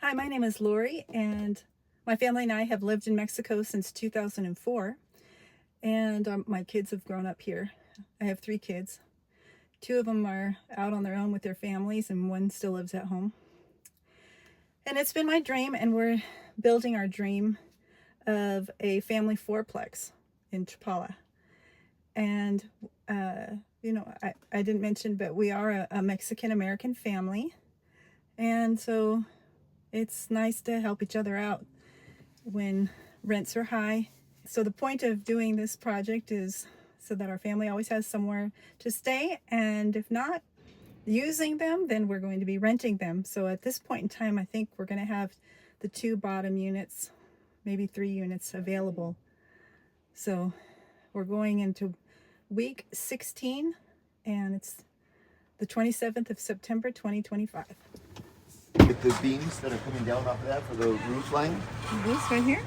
Hi, my name is Lori, and my family and I have lived in Mexico since 2004, and my kids have grown up here. I have 3 kids. 2 of them are out on their own with their families, and 1 still lives at home. And it's been my dream, and we're building our dream of a family fourplex in Chapala. And, I didn't mention, but we are a Mexican-American family, and so it's nice to help each other out when rents are high. So the point of doing this project is so that our family always has somewhere to stay, and if not using them, then we're going to be renting them. So at this point in time, I think we're going to have the 2 bottom units, maybe 3 units available. So we're going into week 16, and it's the 27th of September 2025. With the beams that are coming down off of that for the roof line. This right here?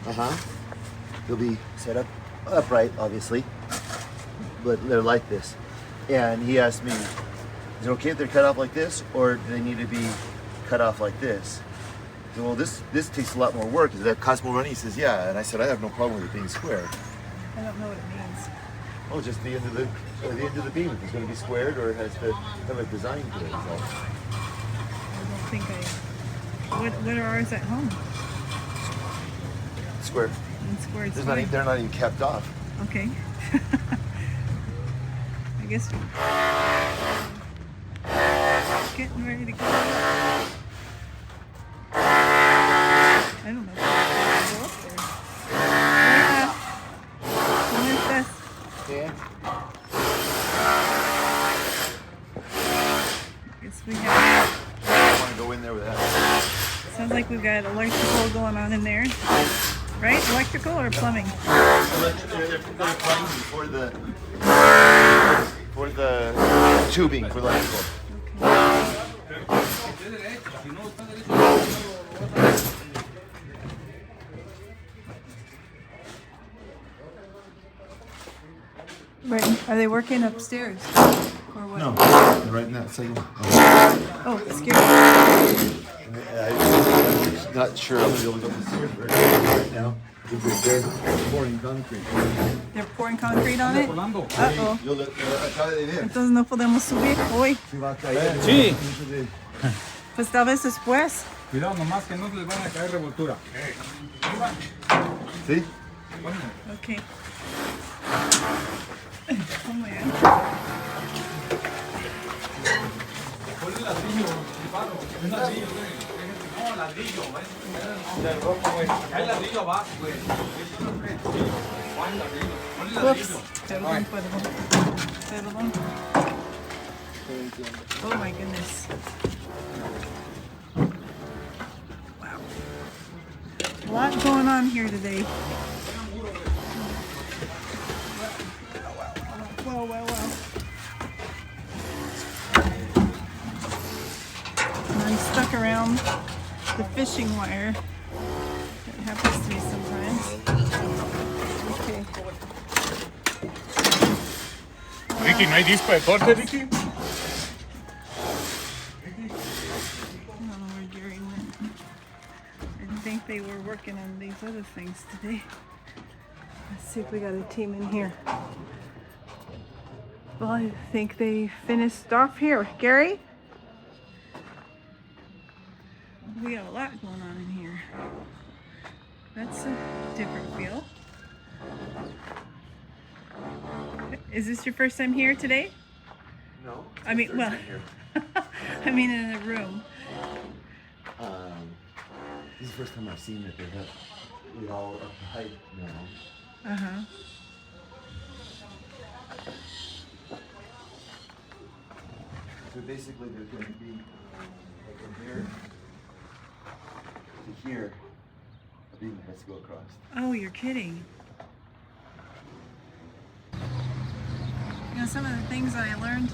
They'll be set up upright, obviously, but they're like this. And he asked me, is it okay if they're cut off like this, or do they need to be cut off like this? I said, well, this takes a lot more work. Does that cost more money? He says, yeah. And I said, I have no problem with it being square. I don't know what it means. Oh, just the end of the beam. If it's going to be squared, or it has to have a design to it. So. I don't think what are ours at home? Square. And squared. They're not even kept off. Okay. I guess getting ready to go. I don't know if I can go up there. ¿Cómo estás? Yeah. Guess we have. I want to go in there with that. Sounds like we've got electrical going on in there. Right? Electrical or plumbing? They're plumbing for the tubing for electrical. Right. Are they working upstairs? Or what? No, they're right in that same. Oh, scary. I'm not sure I'm going to be able to go to the stairs right now. They're pouring concrete. They're pouring concrete on it? Uh-oh. Entonces no podemos subir hoy. Sí. Pues tal vez después. Cuidado nomás que no les van a caer revoltura. ¿Sí? Okay. Oh my No, ladrillo, del rojo, güey. Hay ladrillo abajo, güey. Perdón. Oh my goodness. Wow. A lot going on here today. Wow. And I'm stuck around the fishing wire. It happens to me sometimes. Okay. Ricky, ¿no hay disco de corte, Ricky? I don't know where Gary went. I didn't think they were working on these other things today. Let's see if we got a team in here. Well, I think they finished off here. Gary? We got a lot going on in here. That's a different feel. Is this your first time here today? No. I mean, well, I mean in the room. This is the first time I've seen that they have it all up height now. Uh-huh. So basically there's going to be like from here to here, a beam that has to go across. Oh, you're kidding. You know, some of the things I learned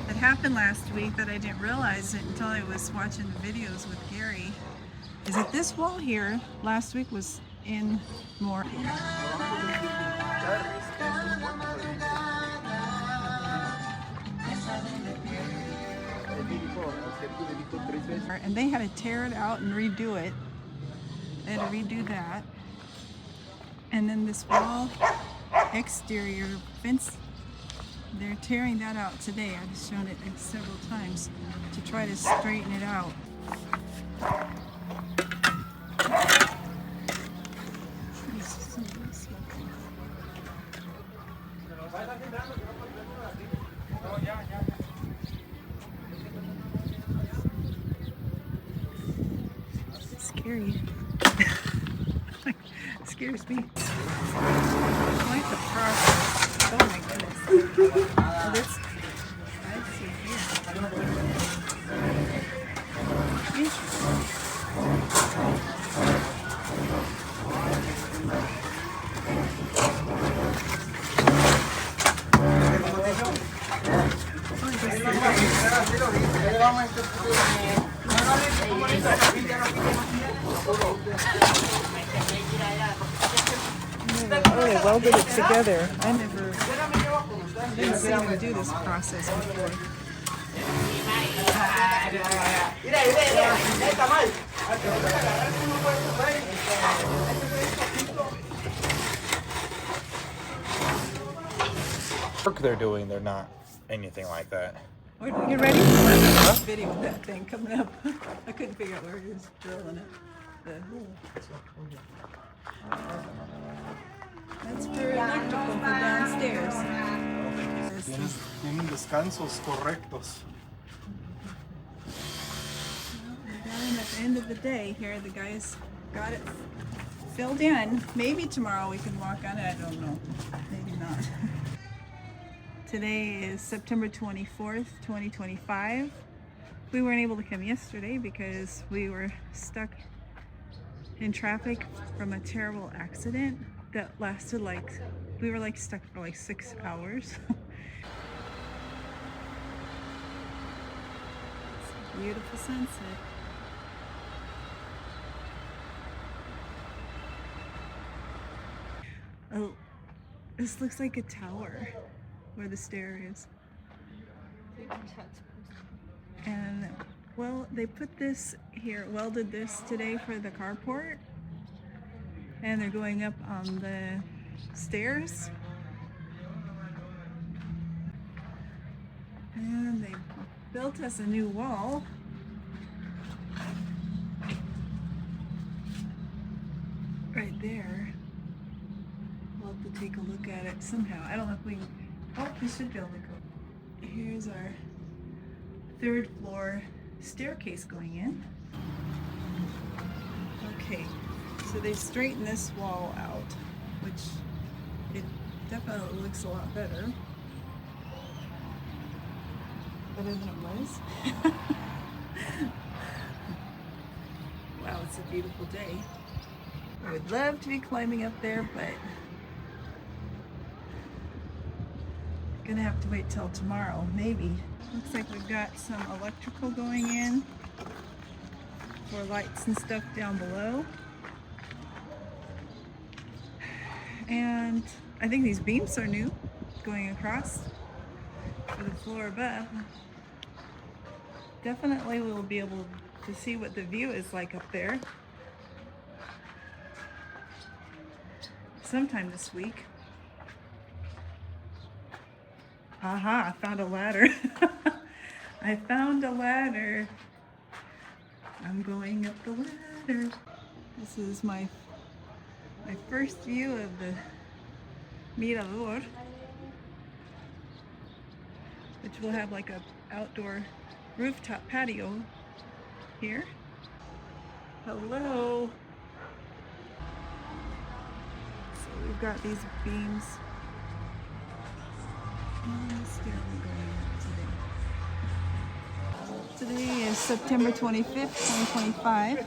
that happened last week that I didn't realize it until I was watching the videos with Gary is that this wall here last week was in more. And they had to tear it out and redo it. They had to redo that. And then this wall exterior fence, they're tearing that out today. I've shown it several times to try to straighten it out. Scary. Scares me. Quite the process. Oh my goodness. Oh, this. I see here. Interesting. Oh, they welded it together. I didn't see them do this process before. Work they're doing, they're not anything like that. You ready? Video with that thing coming up. I couldn't figure out where he was drilling it. That's for electrical for downstairs. Tienen descansos correctos. At the end of the day here, the guys got it filled in. Maybe tomorrow we can walk on it. I don't know. Maybe not. Today is September 24th, 2025. We weren't able to come yesterday because we were stuck in traffic from a terrible accident that lasted we were stuck for 6 hours. It's a beautiful sunset. Oh, this looks like a tower where the stair is. And well, they put this here, welded this today for the carport, and they're going up on the stairs. And they built us a new wall. Right there. We'll have to take a look at it somehow. I don't know if we can. Oh, we should be able to go. Here's our 3rd floor staircase going in. Okay, so they straightened this wall out, which it definitely looks a lot better. Better than it was. Wow, it's a beautiful day. I would love to be climbing up there, but gonna have to wait till tomorrow, maybe. Looks like we've got some electrical going in for lights and stuff down below. And I think these beams are new, going across for the floor above. Definitely we'll be able to see what the view is like up there sometime this week. Aha, I found a ladder. I found a ladder. I'm going up the ladder. This is my first view of the mirador, which will have a outdoor rooftop patio here. Hello. So we've got these beams. Today is September 25th, 2025.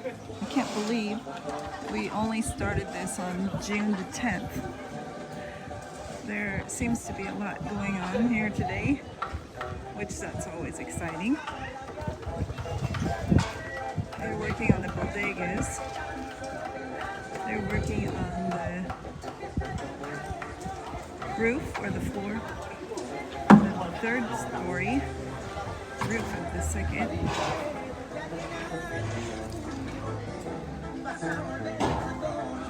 I can't believe we only started this on June the 10th. There seems to be a lot going on here today, which that's always exciting. They're working on the bodegas. They're working on the roof or the floor. The 3rd story. roof of the second.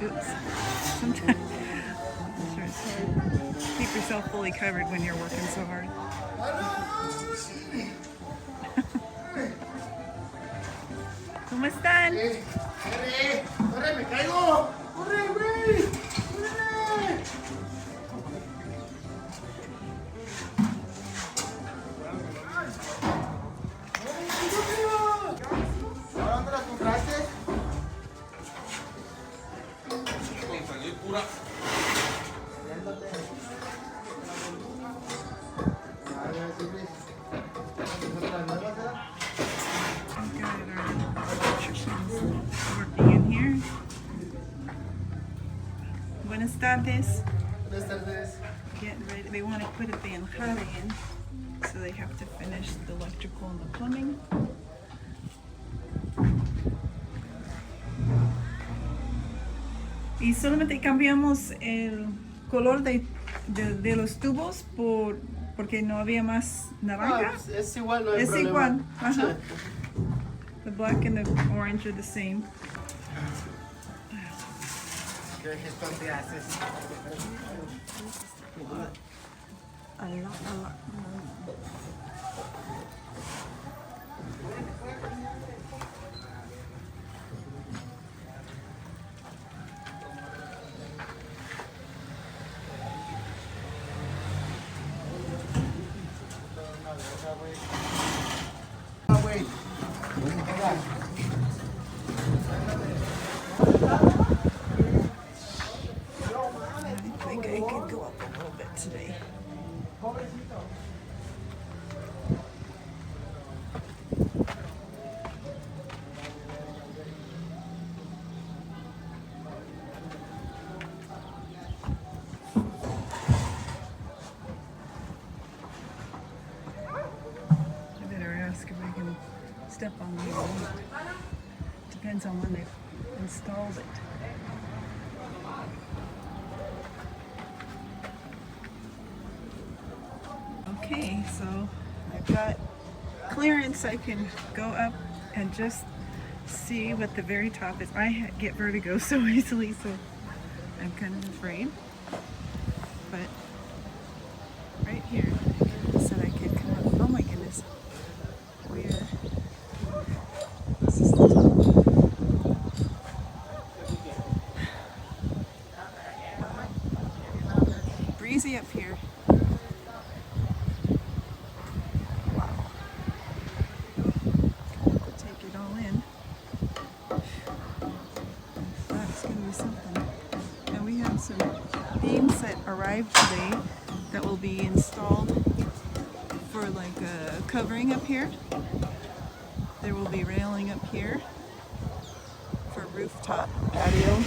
Oops. Sometimes I'm sure it's hard. Keep yourself fully covered when you're working so hard. ¿Cómo están? ¡Corre! ¡Corre! ¡Me caigo! ¡Corre, güey! ¡Corre! ¿Ahora dónde las compraste? Con salir pura. We've got our electricians working in here. Buenas tardes. Buenas tardes. Getting ready. They want to put the enjade in, so they have to finish the electrical and the plumbing. Y solamente cambiamos el color de los tubos porque no había más naranja. Es igual, no hay Es problema. igual. Ajá. Sí. The black and the orange are the same. ¿Qué gestión te haces? I think I could go up a little bit today. I better ask if I can step on the wood. Depends on when they've installed it. Okay, so I've got clearance. I can go up and just see what the very top is. I get vertigo so easily, so I'm kind of afraid. But right here, it said I could come up. Oh my goodness. Where? This is the top. Breezy up here. Take it all in. That's gonna be something. And we have some beams that arrived today that will be installed for like a covering up here. There will be railing up here for rooftop patio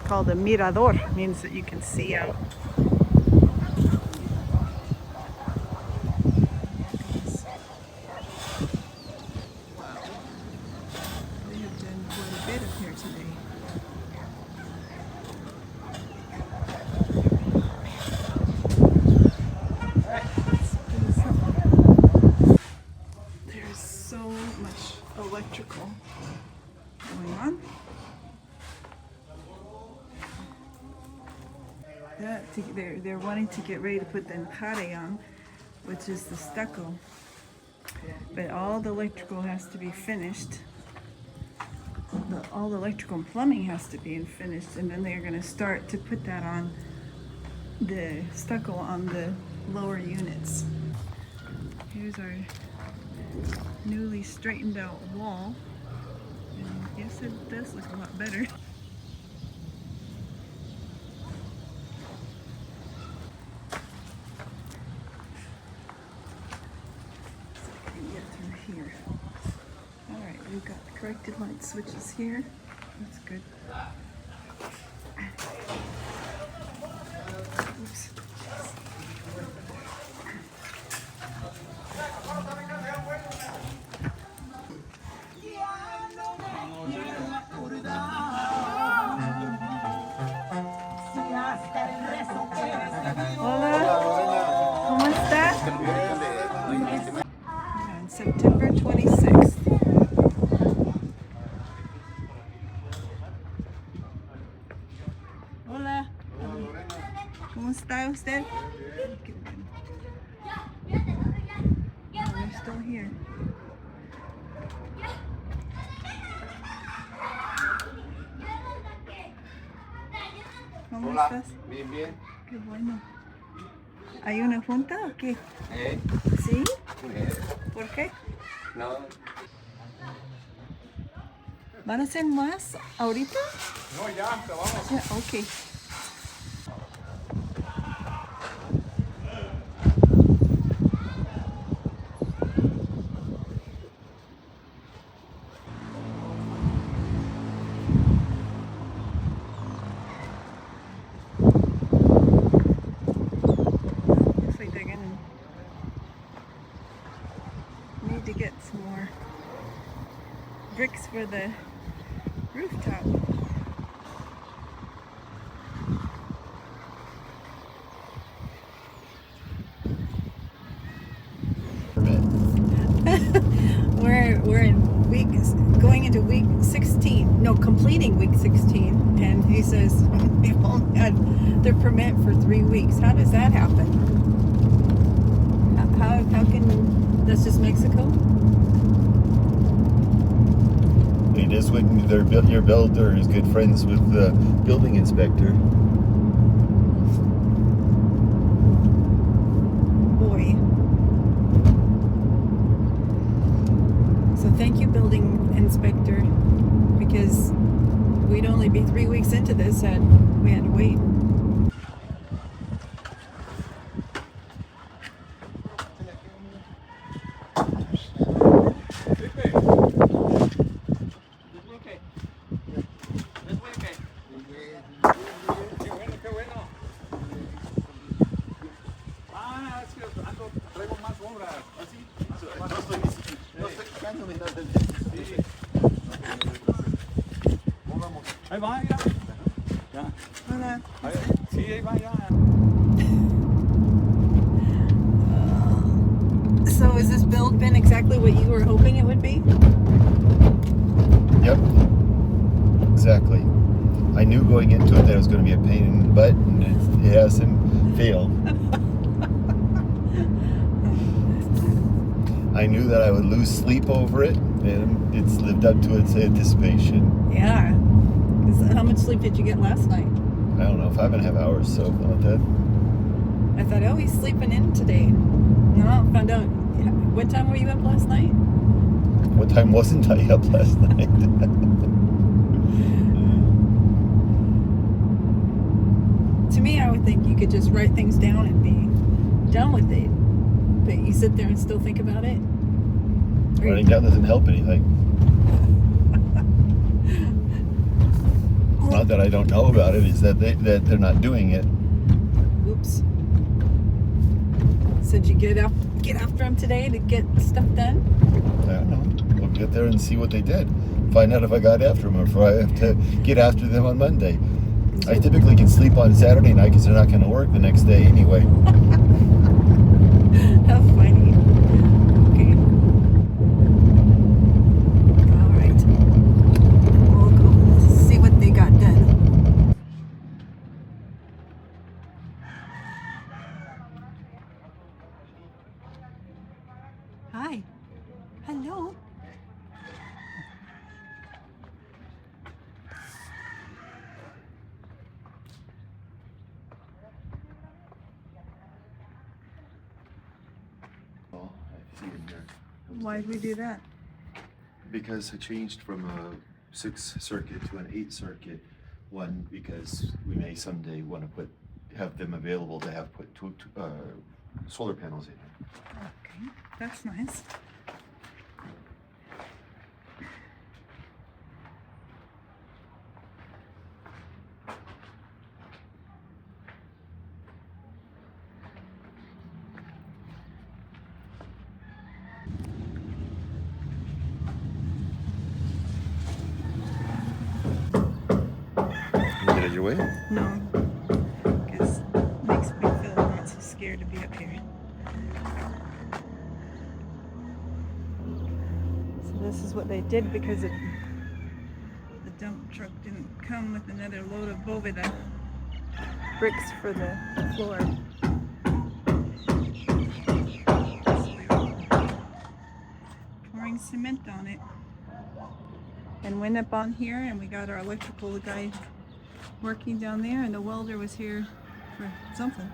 called a mirador. Means that you can see out. They have done quite a bit up here today. There's so much electrical going on. They're wanting to get ready to put the enjade on, which is the stucco. But all the electrical has to be finished. All the electrical and plumbing has to be finished, and then they're going to start to put that on the stucco on the lower units. Here's our newly straightened out wall. And yes, it does look a lot better. So I can get through here. Alright, we've got the corrected light switches here. That's good. Oops. Hola, ¿cómo estás? está usted? Qué bueno. Oh, they're still here. ¿Cómo estás? Bien, bien. Qué bueno. ¿Hay una junta o qué? ¿Eh? ¿Sí? ¿Por qué? No. ¿Van a hacer más ahorita? No, ya, acabamos. Ya, ok. Looks like they're gonna need to get some more bricks for the rooftop. We're in going into week 16. No, completing week 16, and he says they've only had their permit for 3 weeks. How does that happen? How can that's just Mexico? It is when your builder is good friends with the building inspector. Boy. So thank you, building inspector, because we'd only be 3 weeks into this and we had to wait. Qué bueno. Ah, es que traigo más obras. Así. No estoy quejándome, no, Sí. ¿Cómo vamos? Ahí va, ya. Ya. Hola. Sí, ahí va, ya. So has this build been exactly what you were hoping it would be? Yep. Exactly. I knew going into it that it was going to be a pain in the butt, and it hasn't failed. I knew that I would lose sleep over it, and it's lived up to its anticipation. Yeah. 'Cause how much sleep did you get last night? I don't know, 5.5 hours, so not that. I thought, oh, he's sleeping in today. No, found out. What time were you up last night? What time wasn't I up last night? To me, I would think you could just write things down and be done with it. But you sit there and still think about it. Or Writing down doesn't help anything. Not that I don't know about it, is that they're not doing it. Whoops. So did you get after him today to get stuff done? I don't know. We'll get there and see what they did. Find out if I got after them or if I have to get after them on Monday. I typically can sleep on Saturday night because they're not going to work the next day anyway. How funny. Okay. All right. We'll go see what they got done. Hi. Hello. Oh, I see in there. Why did we do that? Because I changed from a 6 circuit to an 8 circuit one because we may someday want to have them available to have put two solar panels in it. Okay, that's nice. Can you get out of your way? No, because it makes me feel not so scared to be up here. So this is what they did because the dump truck didn't come with another load of boveda. bricks for the floor. Pouring cement on it. And went up on here, and we got our electrical guy working down there, and the welder was here for something.